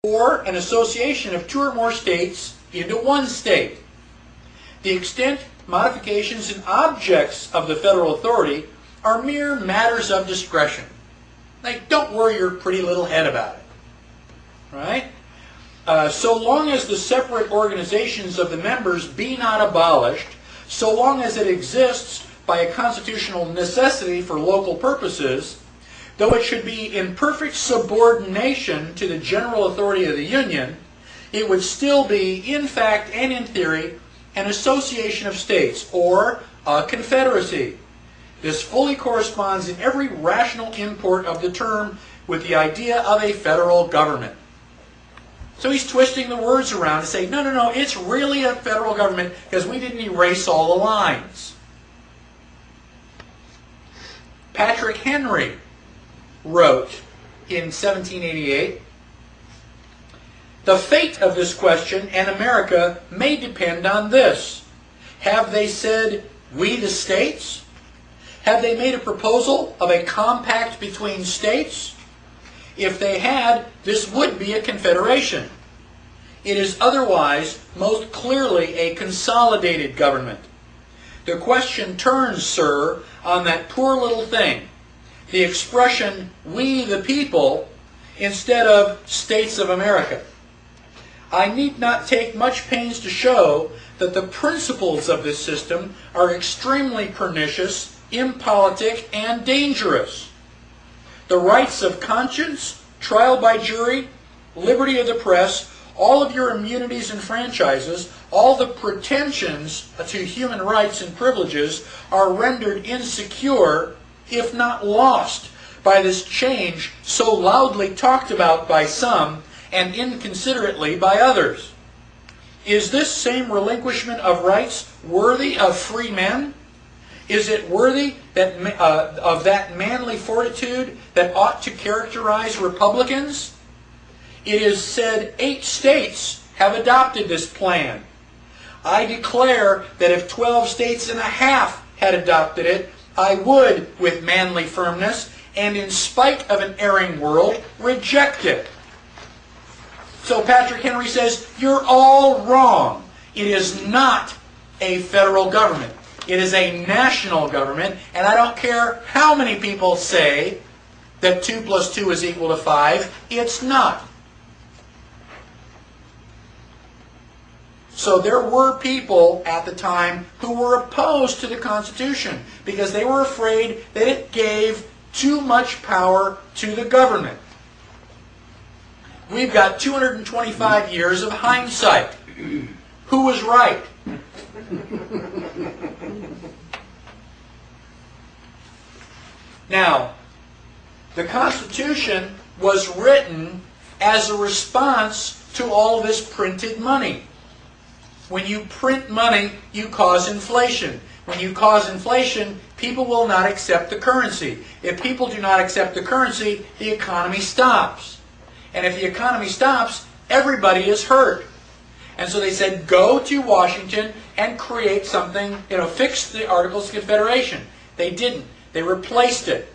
or an association of two or more states into one state. The extent, modifications, and objects of the federal authority are mere matters of discretion. Like, don't worry your pretty little head about it. Right? So long as the separate organizations of the members be not abolished, so long as it exists by a constitutional necessity for local purposes, though it should be in perfect subordination to the general authority of the Union, it would still be, in fact and in theory, an association of states, or a confederacy. This fully corresponds in every rational import of the term with the idea of a federal government. So he's twisting the words around to say, no, no, no, it's really a federal government because we didn't erase all the lines. Patrick Henry wrote in 1788, "The fate of this question and America may depend on this. Have they said, 'We the states'? Have they made a proposal of a compact between states? If they had, this would be a confederation. It is otherwise most clearly a consolidated government. The question turns, sir, on that poor little thing, the expression, 'we the people,' instead of 'States of America.' I need not take much pains to show that the principles of this system are extremely pernicious, impolitic, and dangerous. The rights of conscience, trial by jury, liberty of the press, all of your immunities and franchises, all the pretensions to human rights and privileges are rendered insecure, if not lost, by this change so loudly talked about by some and inconsiderately by others. Is this same relinquishment of rights worthy of free men? Is it worthy of that manly fortitude that ought to characterize Republicans? It is said 8 states have adopted this plan. I declare that if 12 states and a half had adopted it, I would, with manly firmness, and in spite of an erring world, reject it." So Patrick Henry says, you're all wrong. It is not a federal government. It is a national government, and I don't care how many people say that 2 plus 2 is equal to 5. It's not. So there were people at the time who were opposed to the Constitution because they were afraid that it gave too much power to the government. We've got 225 years of hindsight. Who was right? Now, the Constitution was written as a response to all this printed money. When you print money, you cause inflation. When you cause inflation, people will not accept the currency. If people do not accept the currency, the economy stops. And if the economy stops, everybody is hurt. And so they said, go to Washington and create something, fix the Articles of Confederation. They didn't. They replaced it.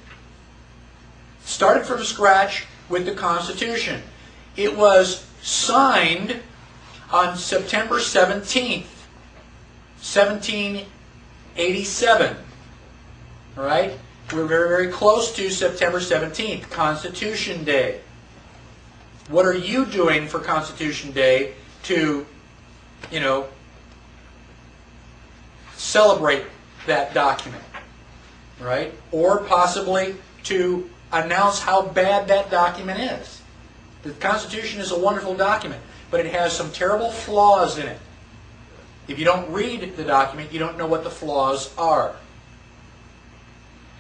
Started from scratch with the Constitution. It was signed on September 17th, 1787. All right? We're very, very close to September 17th, Constitution Day. What are you doing for Constitution Day to, celebrate that document, right? Or possibly to announce how bad that document is. The Constitution is a wonderful document, but it has some terrible flaws in it. If you don't read the document, you don't know what the flaws are.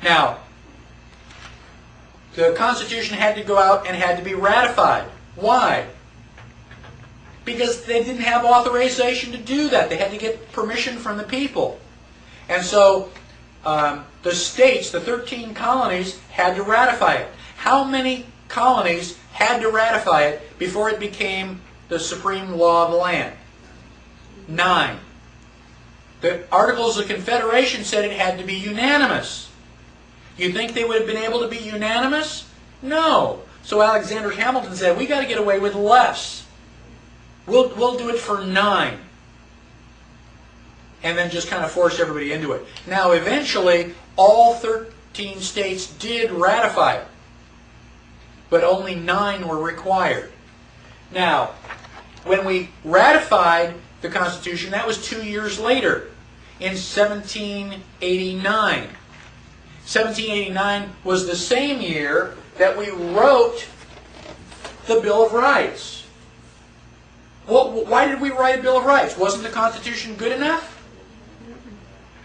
Now, the Constitution had to go out and had to be ratified. Why? Because they didn't have authorization to do that. They had to get permission from the people. And so the states, the 13 colonies, had to ratify it. How many colonies had to ratify it before it became the supreme law of the land? 9. The Articles of Confederation said it had to be unanimous. You think they would have been able to be unanimous? No. So Alexander Hamilton said, we got to get away with less. We'll do it for 9. And then just kind of force everybody into it. Now, eventually, all 13 states did ratify it. But only 9 were required. Now, when we ratified the Constitution, that was 2 years later, in 1789. 1789 was the same year that we wrote the Bill of Rights. Well, why did we write a Bill of Rights? Wasn't the Constitution good enough?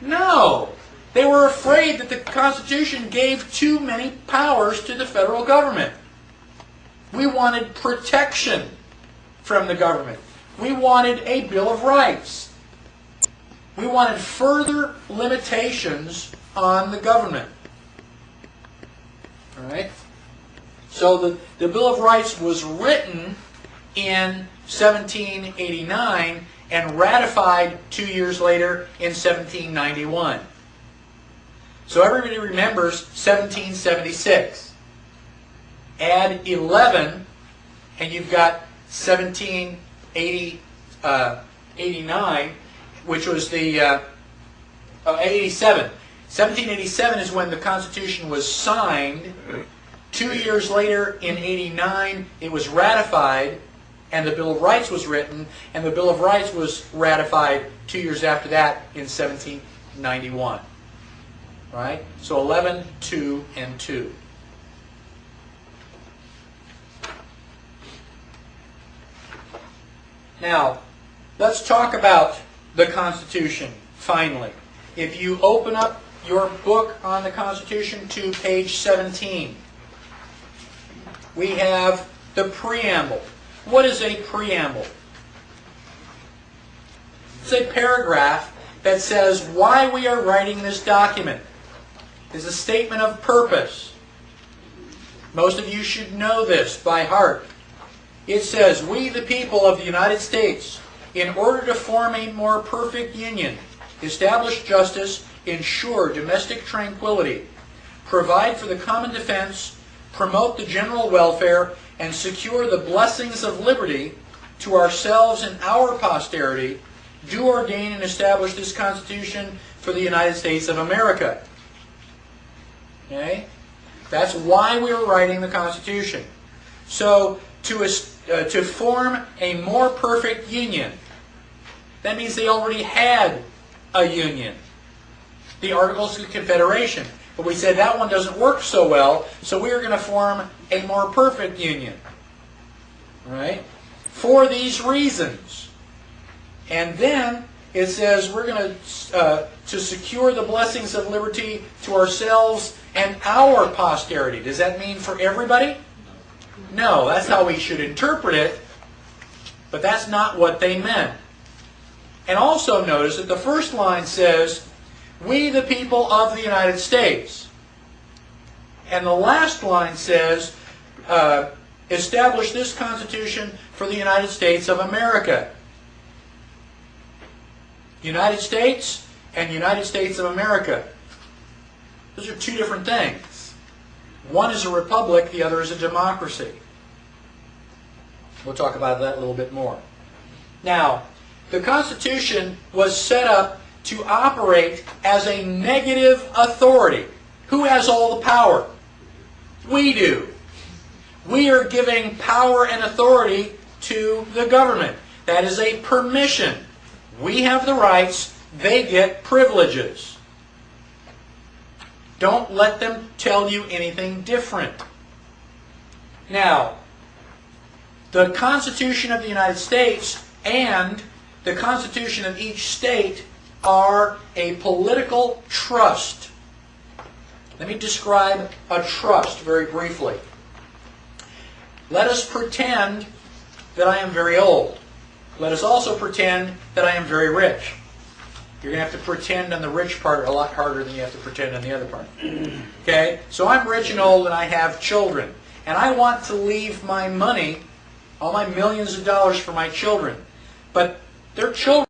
No. They were afraid that the Constitution gave too many powers to the federal government. We wanted protection from the government. We wanted a Bill of Rights. We wanted further limitations on the government. All right? So the Bill of Rights was written in 1789 and ratified 2 years later in 1791. So everybody remembers 1776. Add 11 and you've got 1789, which was the 87. 1787 is when the Constitution was signed. 2 years later, in 89, it was ratified, and the Bill of Rights was written, and the Bill of Rights was ratified 2 years after that in 1791. Right? So 11, 2, and 2. Now, let's talk about the Constitution, finally. If you open up your book on the Constitution to page 17, we have the preamble. What is a preamble? It's a paragraph that says why we are writing this document. It's a statement of purpose. Most of you should know this by heart. It says, we the people of the United States, in order to form a more perfect union, establish justice, ensure domestic tranquility, provide for the common defense, promote the general welfare, and secure the blessings of liberty to ourselves and our posterity, do ordain and establish this Constitution for the United States of America. Okay? That's why we were writing the Constitution. So, to form a more perfect union, that means they already had a union. The Articles of Confederation. But we said that one doesn't work so well, so we are going to form a more perfect union. Right? For these reasons. And then it says we're going to secure the blessings of liberty to ourselves and our posterity. Does that mean for everybody? No, that's how we should interpret it, but that's not what they meant. And also notice that the first line says, we the people of the United States. And the last line says, establish this Constitution for the United States of America. United States and United States of America. Those are two different things. One is a republic, the other is a democracy. We'll talk about that a little bit more. Now, the Constitution was set up to operate as a negative authority. Who has all the power? We do. We are giving power and authority to the government. That is a permission. We have the rights, they get privileges. Don't let them tell you anything different. Now, the Constitution of the United States and the Constitution of each state are a political trust. Let me describe a trust very briefly. Let us pretend that I am very old. Let us also pretend that I am very rich. You're going to have to pretend on the rich part a lot harder than you have to pretend on the other part. Okay? So I'm rich and old and I have children. And I want to leave my money, all my millions of dollars for my children. But their children